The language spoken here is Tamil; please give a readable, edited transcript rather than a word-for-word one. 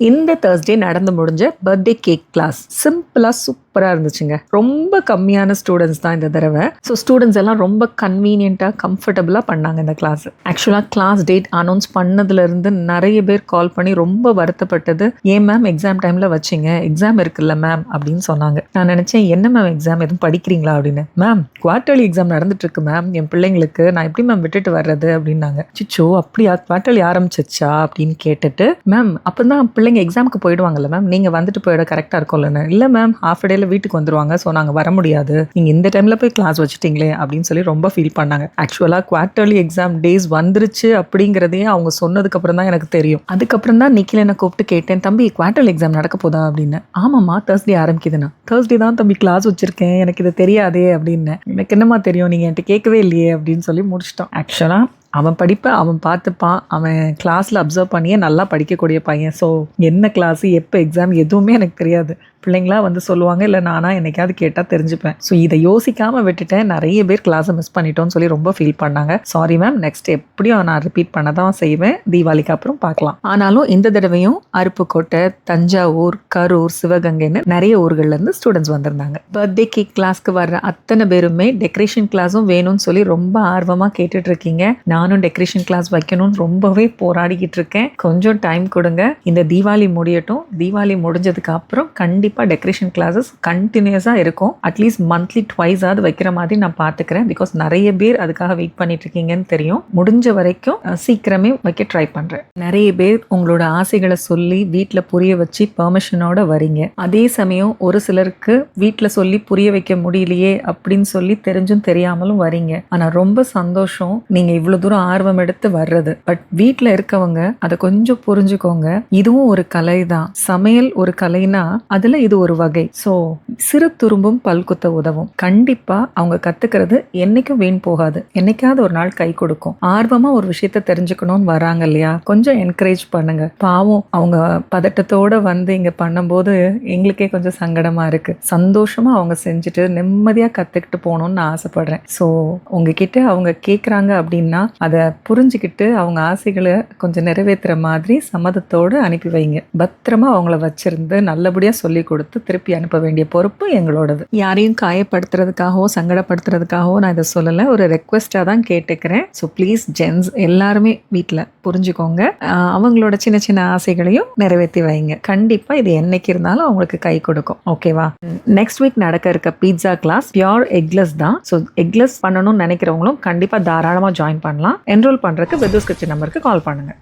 இந்த Thursday நடந்து முடிஞ்ச பர்த்டே கேக் கிளாஸ் சிம்பிளா சூப்பரா இருந்துச்சுங்க. ரொம்ப கம்மியான ஸ்டூடெண்ட்ஸ் தான் இந்த தடவை. ஸோ ஸ்டூடெண்ட்ஸ் எல்லாம் ரொம்ப கன்வீனியன்ட்டா கம்ஃபர்டபுளா பண்ணாங்க இந்த கிளாஸ். ஆக்சுவலா கிளாஸ் டேட் அனௌன்ஸ் பண்ணதுல இருந்து நிறைய பேர் கால் பண்ணி ரொம்ப வருத்தப்பட்டது, ஏன் மேம் எக்ஸாம் டைம்ல வச்சிங்க, எக்ஸாம் இருக்குல்ல மேம் அப்படின்னு சொன்னாங்க. நான் நினைச்சேன் என்ன மேம் எக்ஸாம் எதுவும் படிக்கிறீங்களா அப்படின்னு. மேம் குவார்டர்லி எக்ஸாம் நடந்துட்டு இருக்கு மேம் என் பிள்ளைங்களுக்கு, நான் எப்படி மேம் விட்டுட்டு வர்றது அப்படின்னாங்க. சிச்சோ அப்படியா, குவார்டர்லி ஆரம்பிச்சிச்சா அப்படின்னு கேட்டுட்டு, மேம் அப்பதான் பிள்ளைங்க எக்ஸாமுக்கு போயிடுவாங்கல்ல மேம், நீங்கள் வந்துட்டு போயிட கரெக்டாக இருக்கும்லன்னு. இல்லை மேம் ஹாஃப் டேல வீட்டுக்கு வந்துருவாங்க, ஸோ நாங்கள் வர முடியாது, நீங்கள் இந்த டைமில் போய் கிளாஸ் வச்சுட்டீங்களே அப்படின்னு சொல்லி ரொம்ப ஃபீல் பண்ணாங்க. ஆக்சுவலாக குவார்டர்லி எக்ஸாம் டேஸ் வந்துருச்சு அப்படிங்கிறதே அவங்க சொன்னதுக்கப்புறம் தான் எனக்கு தெரியும். அதுக்கப்புறம் தான் நிக்கில் என்ன கூப்பிட்டு கேட்டேன், தம்பி குவார்டர்லி எக்ஸாம் நடக்க போதா அப்படின்னு. ஆமாம்மா Thursday ஆரம்பிக்குதுண்ணா. Thursday தான் தம்பி கிளாஸ் வச்சுருக்கேன், எனக்கு இது தெரியாதே அப்படின்னு. எனக்கு என்னம்மா தெரியும், நீங்கள் என்கிட்ட கேட்கவே இல்லையே அப்படின்னு சொல்லி முடிச்சிட்டோம். ஆக்சுவலாக அவன் படிப்பை அவன் பார்த்துப்பான், அவன் கிளாஸில் அப்சர்வ் பண்ணியே நல்லா படிக்கக்கூடிய பையன். ஸோ என்ன கிளாஸு எப்போ எக்ஸாம் எதுவுமே எனக்கு தெரியாது. பிள்ளைங்களா வந்து சொல்லுவாங்க, இல்லை நானா என்னைக்காவது கேட்டால் தெரிஞ்சுப்பேன். ஸோ இதை யோசிக்காமல் விட்டுட்டேன். நிறைய பேர் கிளாஸை மிஸ் பண்ணிட்டோன்னு சொல்லி ரொம்ப ஃபீல் பண்ணாங்க. சாரி மேம், நெக்ஸ்ட் எப்படியும் நான் ரிப்பீட் பண்ண தான் செய்வேன். தீபாவளிக்கு அப்புறம் பார்க்கலாம். ஆனாலும் இந்த தடவையும் அருப்புக்கோட்டை, தஞ்சாவூர், கரூர், சிவகங்கைன்னு நிறைய ஊர்கள்லேருந்து ஸ்டூடெண்ட்ஸ் வந்திருந்தாங்க. பர்த்டே கேக் கிளாஸ்க்கு வர்ற அத்தனை பேருமே டெக்கரேஷன் கிளாஸும் வேணும்னு சொல்லி ரொம்ப ஆர்வமாக கேட்டுட்டு இருக்கீங்க. நானும் டெக்கரேஷன் கிளாஸ் வைக்கணும்னு ரொம்பவே போராடிக்கிட்டு இருக்கேன். கொஞ்சம் டைம் கொடுங்க, இந்த தீபாவளி முடியட்டும். தீபாவளி முடிஞ்சதுக்கு அப்புறம் கண்டிப்பாக டெக்கரேஷன் கிளாஸஸ் கண்டினியூஸாக இருக்கும். அட்லீஸ்ட் மந்த்லி ட்வைஸாவது வைக்கிற மாதிரி நான் பார்த்துக்கிறேன். பிகாஸ் நிறைய பேர் அதுக்காக வெயிட் பண்ணிட்டு இருக்கீங்கன்னு தெரியும். முடிஞ்ச வரைக்கும் சீக்கிரமே வைக்க ட்ரை பண்ணுறேன். நிறைய பேர் உங்களோட ஆசைகளை சொல்லி வீட்டில் புரிய வச்சு பெர்மிஷனோட வரீங்க. அதே சமயம் ஒரு சிலருக்கு வீட்டில் சொல்லி புரிய வைக்க முடியலையே அப்படின்னு சொல்லி தெரிஞ்சும் தெரியாமலும் வரீங்க. ஆனால் ரொம்ப சந்தோஷம் நீங்கள் இவ்வளோ தூரம் ஆர்வம் எடுத்து வர்றது. பட் வீட்டில் இருக்கவங்க அதை கொஞ்சம் புரிஞ்சுக்கோங்க. இதுவும் ஒரு கலை தான். சமையல் ஒரு கலைனா அதுல இது ஒரு வகை. ஸோ சிறு துரும்பும் பல்குத்த உதவும். கண்டிப்பா அவங்க கத்துக்கிறது என்னைக்கும் வீண் போகாது, என்னைக்காவது ஒரு நாள் கை கொடுக்கும். ஆர்வமா ஒரு விஷயத்த தெரிஞ்சுக்கணும்னு வராங்க இல்லையா, கொஞ்சம் என்கரேஜ் பண்ணுங்க. பாவம் அவங்க பதட்டத்தோட வந்து இங்க பண்ணும்போது எங்களுக்கே கொஞ்சம் சங்கடமா இருக்கு. சந்தோஷமா அவங்க செஞ்சுட்டு நிம்மதியா கத்துக்கிட்டு போகணும்னு நான் ஆசைப்படுறேன். ஸோ உங்ககிட்ட அவங்க கேட்குறாங்க அப்படின்னா அதை புரிஞ்சுக்கிட்டு அவங்க ஆசைகளை கொஞ்சம் நிறைவேற்றுற மாதிரி சம்மதத்தோடு அனுப்பி வைங்க. பத்திரமா அவங்கள வச்சிருந்து நல்லபடியா சொல்லி கொடுத்து திருப்பி அனுப்ப வேண்டிய பொறுப்பு எங்களோடது. யாரையும் காயப்படுத்துறதுக்காகவோ சங்கடப்படுத்துறதுக்காகவோ நான் இதை சொல்லலை, ஒரு ரெக்வெஸ்டா தான் கேட்டுக்கிறேன். ஸோ ப்ளீஸ் ஜென்ஸ் எல்லாருமே வீட்டில் புரிஞ்சுக்கோங்க. அவங்களோட சின்ன சின்ன ஆசைகளையும் நிறைவேற்றி வைங்க. கண்டிப்பா இது என்னைக்கு இருந்தாலும் அவங்களுக்கு கை கொடுக்கும். ஓகேவா? நெக்ஸ்ட் வீக் நடக்க இருக்க பீட்சா கிளாஸ் பியூர் எக்லெஸ் தான். ஸோ எக்லெஸ் பண்ணணும்னு நினைக்கிறவங்களும் கண்டிப்பா தாராளமா ஜாயின் பண்ணலாம். என்ரோல் பண்றதுக்கு வெதூஸ் கிச்சன் நம்பருக்கு கால் பண்ணுங்க.